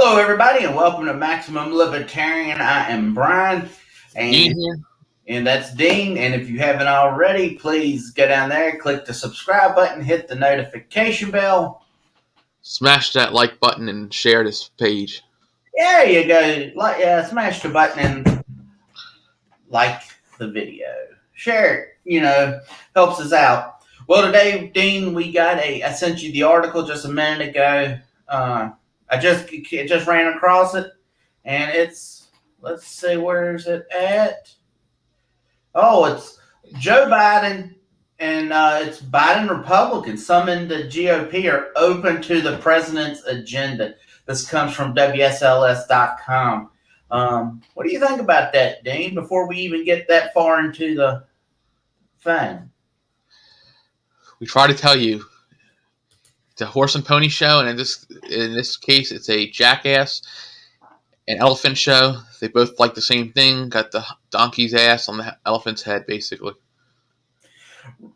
Hello, everybody, and welcome to Maximum Libertarian. I am Brian, and that's Dean. And if you haven't already, please go down there, click the subscribe button, hit the notification bell. Smash that like button and share this page. There you go. Smash the button and like the video. Share it, helps us out. Well, today, Dean, I sent you the article just a minute ago. I just ran across it, and let's see, where is it at? Oh, it's Joe Biden, and it's Biden Republicans. Some in the GOP are open to the president's agenda. This comes from WSLS.com. What do you think about that, Dean, before we even get that far into the thing? We try to tell you it's a horse and pony show, and in this case, it's a jackass and elephant show. They both like the same thing. Got the donkey's ass on the elephant's head, basically.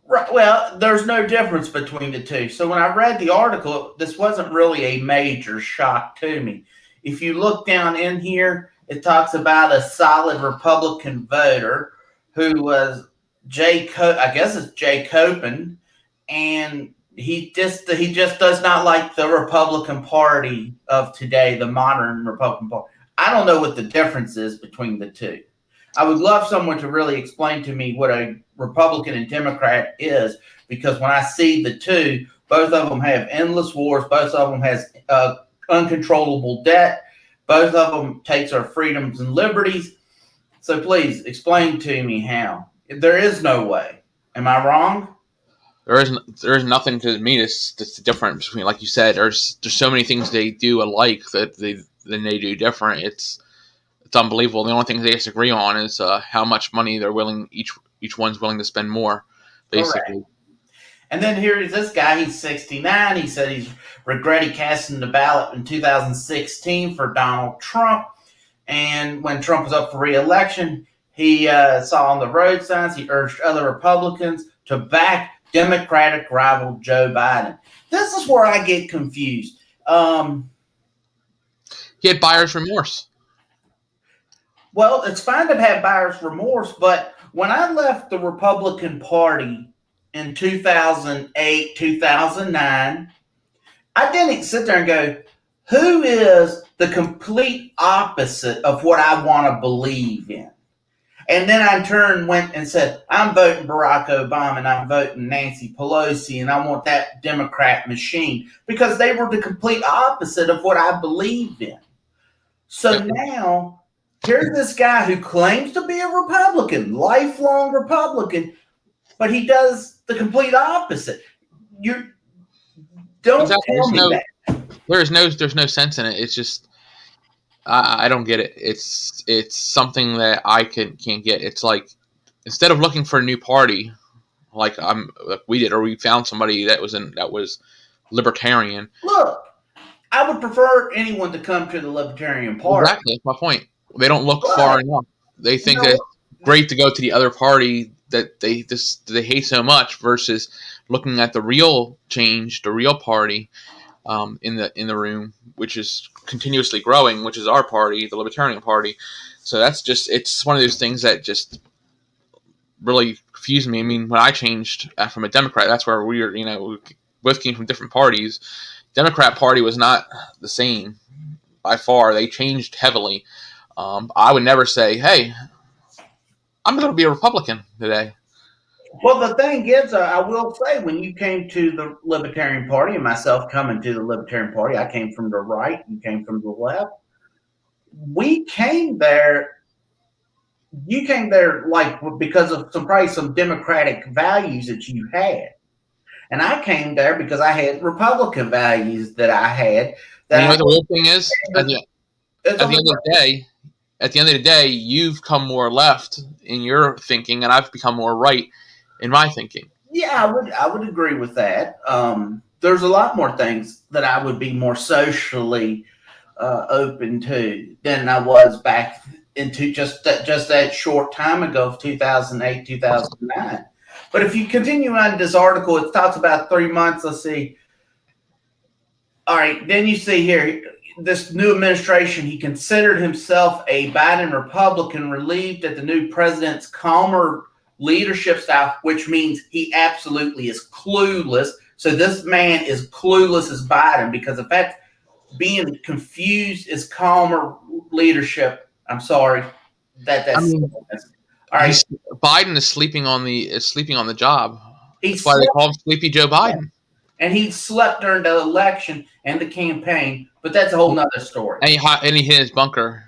Right. Well, there's no difference between the two. So when I read the article, this wasn't really a major shock to me. If you look down in here, it talks about a solid Republican voter who was I guess it's Jay Copen, and he just does not like the Republican Party of today, the modern Republican Party. I don't know what the difference is between the two. I would love someone to really explain to me what a Republican and Democrat is, because when I see the two, both of them have endless wars, both of them has uncontrollable debt, both of them takes our freedoms and liberties. So please explain to me how. There is no way. Am I wrong? There is nothing to me that's the difference between, like you said, there's so many things they do alike that they do different. It's unbelievable. The only thing they disagree on is how much money they're willing each one's willing to spend more, basically. Correct. And then here is this guy. He's 69. He said he's regretted casting the ballot in 2016 for Donald Trump. And when Trump was up for re-election, he saw on the road signs, he urged other Republicans to back Democratic rival Joe Biden. This is where I get confused. He had buyer's remorse. Well, it's fine to have buyer's remorse, but when I left the Republican Party in 2008, 2009, I didn't sit there and go, who is the complete opposite of what I want to believe in? And then I went and said, I'm voting Barack Obama and I'm voting Nancy Pelosi and I want that Democrat machine, because they were the complete opposite of what I believed in. So now here's this guy who claims to be a Republican, lifelong Republican, but he does the complete opposite. You don't tell me that. There's no sense in it. It's just I don't get it. It's something that I can't get. It's like, instead of looking for a new party, like we did, or we found somebody that was libertarian. Look, I would prefer anyone to come to the Libertarian Party. Exactly, that's my point. They don't look far enough. They think that it's great to go to the other party that they hate so much, versus looking at the real change, the real party in the room, which is continuously growing, which is our party, the Libertarian Party. So it's one of those things that just really confused me. I mean, when I changed from a Democrat, that's where we both came from different parties. Democrat Party was not the same by far. They changed heavily. I would never say, hey, I'm going to be a Republican today. Well, the thing is, I will say, when you came to the Libertarian Party, and myself coming to the Libertarian Party, I came from the right, you came from the left. We came there, you came there like because of probably some democratic values that you had. And I came there because I had Republican values that I had. The weird thing is, at the end of the day, you've come more left in your thinking, and I've become more right in my thinking. Yeah, I would agree with that. There's a lot more things that I would be more socially open to than I was back into just that short time ago of 2008, 2009. But if you continue on this article, it talks about 3 months. Let's see. All right, then you see here, this new administration, he considered himself a Biden Republican, relieved at the new president's calmer leadership style, which means he absolutely is clueless. So this man is clueless as Biden, because in fact, being confused is calmer leadership. I'm sorry. I That's mean, all right. Biden is sleeping on the job. He's That's why they call him Sleepy Joe Biden. And he slept during the election and the campaign, but that's a whole nother story. And he hit his bunker.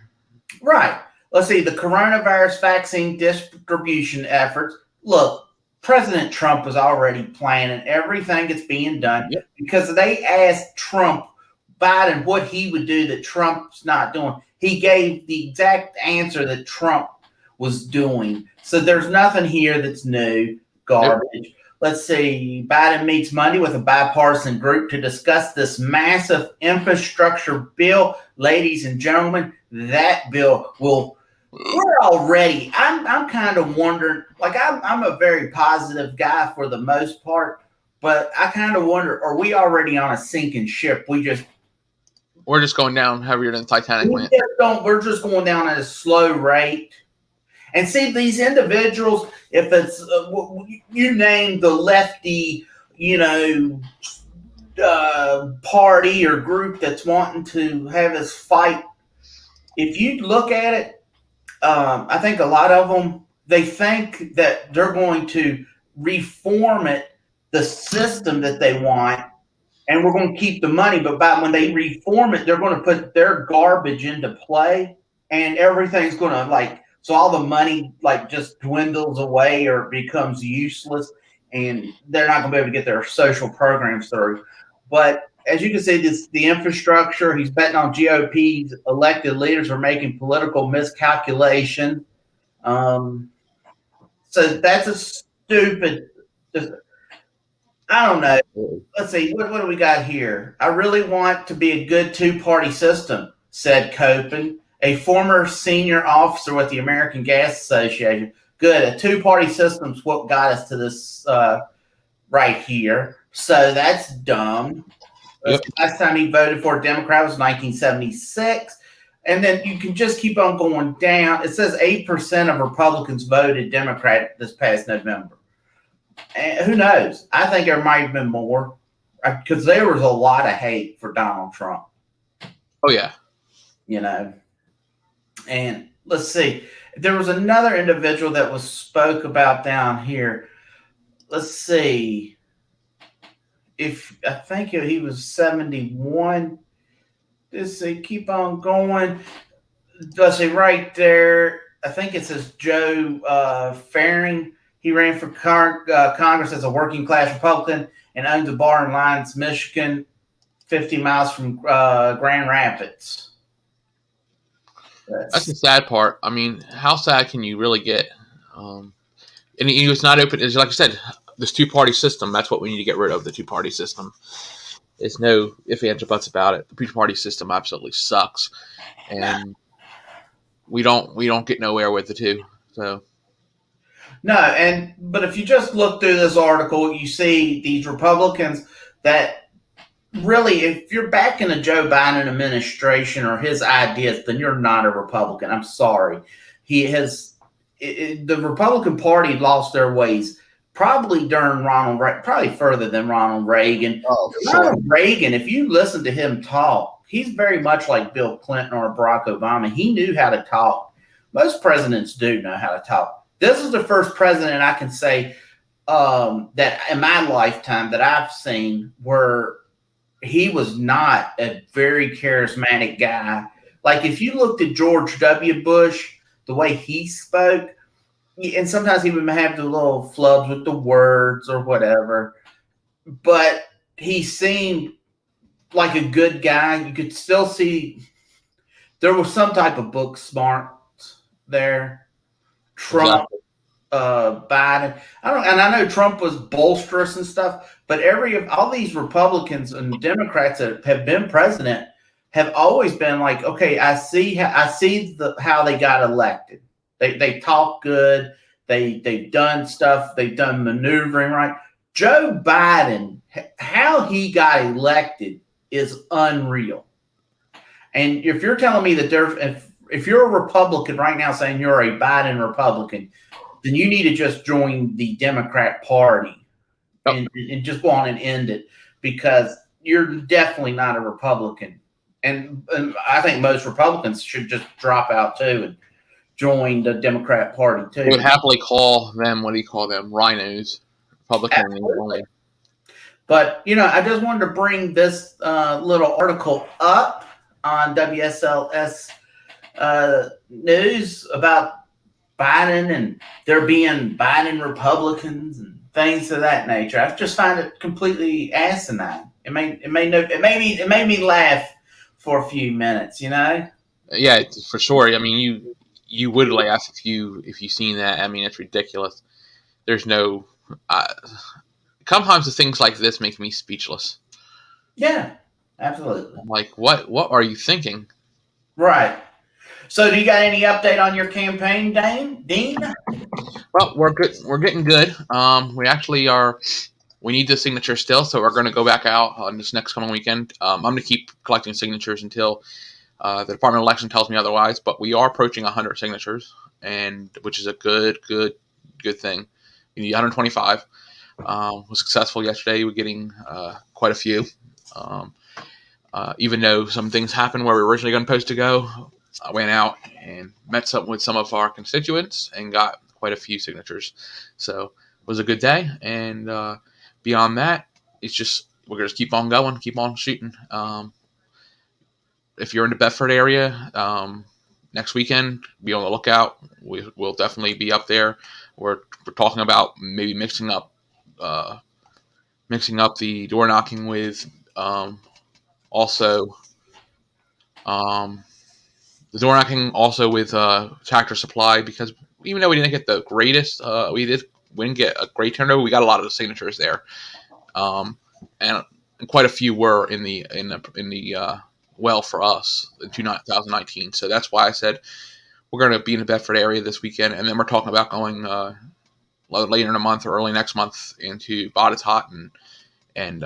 Right. Let's see, the coronavirus vaccine distribution efforts. Look, President Trump was already planning everything that's being done because they asked Biden what he would do that Trump's not doing. He gave the exact answer that Trump was doing. So there's nothing here that's new, garbage. Yep. Let's see, Biden meets Monday with a bipartisan group to discuss this massive infrastructure bill. Ladies and gentlemen, that bill we're already, I'm kind of wondering, like I'm a very positive guy for the most part, but I kind of wonder, are we already on a sinking ship? We're just going down heavier than the Titanic went. We're just going down at a slow rate. And see, these individuals, if it's, you name the lefty, party or group that's wanting to have this fight, if you look at it, I think a lot of them, they think that they're going to reform the system that they want, and we're going to keep the money. But when they reform it, they're going to put their garbage into play, and everything's going to so all the money just dwindles away or becomes useless, and they're not going to be able to get their social programs through. But as you can see, the infrastructure, he's betting on GOP's elected leaders are making political miscalculation. So that's a stupid, I don't know. Let's see, what do we got here? I really want to be a good two-party system, said Copen, a former senior officer with the American Gas Association. Good, a two-party system's what got us to this right here. So that's dumb. Yep. Last time he voted for a Democrat was 1976. And then you can just keep on going down. It says 8% of Republicans voted Democrat this past November. And who knows? I think there might have been more because there was a lot of hate for Donald Trump. Oh, yeah. And let's see. There was another individual that was spoke about down here. Let's see. I think he was 71. Let's see, keep on going. Let's see, right there. I think it says Joe Faring. He ran for Congress as a working class Republican and owns a bar in Lyons, Michigan, 50 miles from Grand Rapids. That's the sad part. I mean, how sad can you really get? And he was not open. Like I said, this two-party system, that's what we need to get rid of, the two-party system. There's no ifs, ands, or buts about it. The two-party system absolutely sucks. And we don't get nowhere with the two. So no, but if you just look through this article, you see these Republicans that really, if you're backing a Joe Biden administration or his ideas, then you're not a Republican. I'm sorry. The Republican Party lost their ways probably during probably further than Ronald Reagan. Oh, Ronald Reagan, if you listen to him talk, he's very much like Bill Clinton or Barack Obama. He knew how to talk. Most presidents do know how to talk. This is the first president I can say that in my lifetime that I've seen where he was not a very charismatic guy. Like if you looked at George W. Bush, the way he spoke, and sometimes he would have the little flubs with the words or whatever, but he seemed like a good guy. You could still see there was some type of book smart there. Trump, Biden. I know Trump was boisterous and stuff, but all these Republicans and Democrats that have been president have always been like, okay, I see how they got elected. They talk good. They've done stuff. They've done maneuvering right. Joe Biden, how he got elected is unreal. And if you're telling me that if you're a Republican right now saying you're a Biden Republican, then you need to just join the Democrat Party and just go on and end it, because you're definitely not a Republican. And I think most Republicans should just drop out too and join the Democrat Party too. They would happily call them, what do you call them, rhinos, Republican. But, I just wanted to bring this little article up on WSLS News about Biden and there being Biden Republicans and things of that nature. I just find it completely asinine. It made me laugh for a few minutes, Yeah, for sure. I mean, you would laugh if you seen that. I mean, it's ridiculous. There's no. Sometimes the things like this make me speechless. Yeah, absolutely. I'm like, what are you thinking? Right. So, do you got any update on your campaign, Dean? Well, we're good. We're getting good. We actually are. We need the signature still, so we're going to go back out on this next coming weekend. I'm going to keep collecting signatures until the Department of Election tells me otherwise. But we are approaching 100 signatures, and which is a good thing. We need 125. Was successful yesterday. We're getting quite a few. Even though some things happened where we were originally supposed to go, I went out and met with some of our constituents and got quite a few signatures. So it was a good day. And beyond that, it's just we're going to keep on going, keep on shooting. If you're in the Bedford area, next weekend, be on the lookout. We'll definitely be up there. We're talking about maybe mixing up the door knocking with the door knocking also with Tractor Supply, because even though we didn't get the greatest, we didn't get a great turnover. We got a lot of the signatures there, and quite a few were in the well for us in 2019. So that's why I said we're going to be in the Bedford area this weekend, and then we're talking about going later in the month or early next month into Botetourt and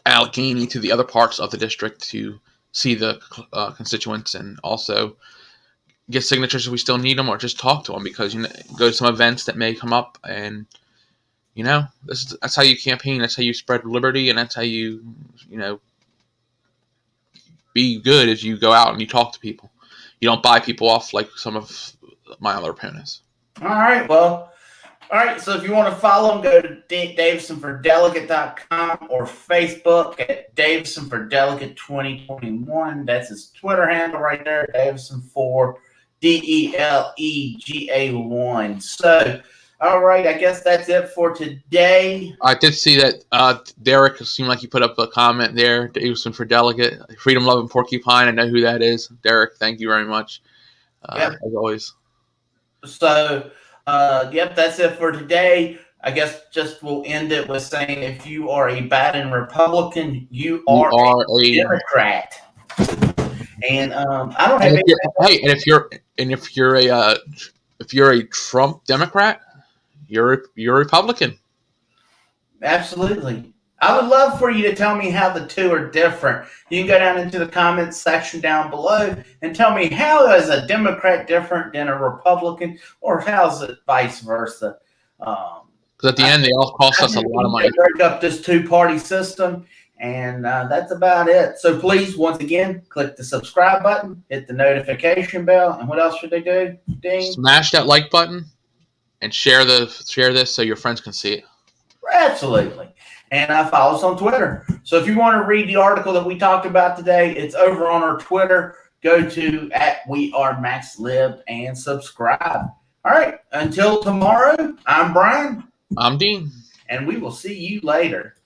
Allegheny, to the other parts of the district, to see the constituents and also get signatures if we still need them, or just talk to them, because go to some events that may come up, and that's how you campaign, that's how you spread liberty, and that's how you be good, as you go out and you talk to people. You don't buy people off like some of my other opponents. All right, so if you want to follow him, go to DavisonForDelegate.com or Facebook at DavisonForDelegate2021. That's his Twitter handle right there, DavisonForDelega1. So, all right, I guess that's it for today. I did see that Derek seemed like he put up a comment there, Davison for Delegate, Freedom Loving Porcupine. I know who that is. Derek, thank you very much, as always. So, that's it for today. I guess just we'll end it with saying, if you are a Biden Republican, you are a Democrat. And I don't have any. Hey, and if you're a Trump Democrat, you're a Republican. Absolutely. I would love for you to tell me how the two are different. You can go down into the comments section down below and tell me, how is a Democrat different than a Republican, or how's it vice versa? Because at the end, they all cost us a lot of money. Break up this two-party system, and that's about it. So please, once again, click the subscribe button, hit the notification bell, and what else should they do, Dean? Smash that like button and share this so your friends can see it. Absolutely. And follow us on Twitter. So if you want to read the article that we talked about today, it's over on our Twitter. Go to @WeAreMaxLib and subscribe. All right. Until tomorrow, I'm Brian. I'm Dean. And we will see you later.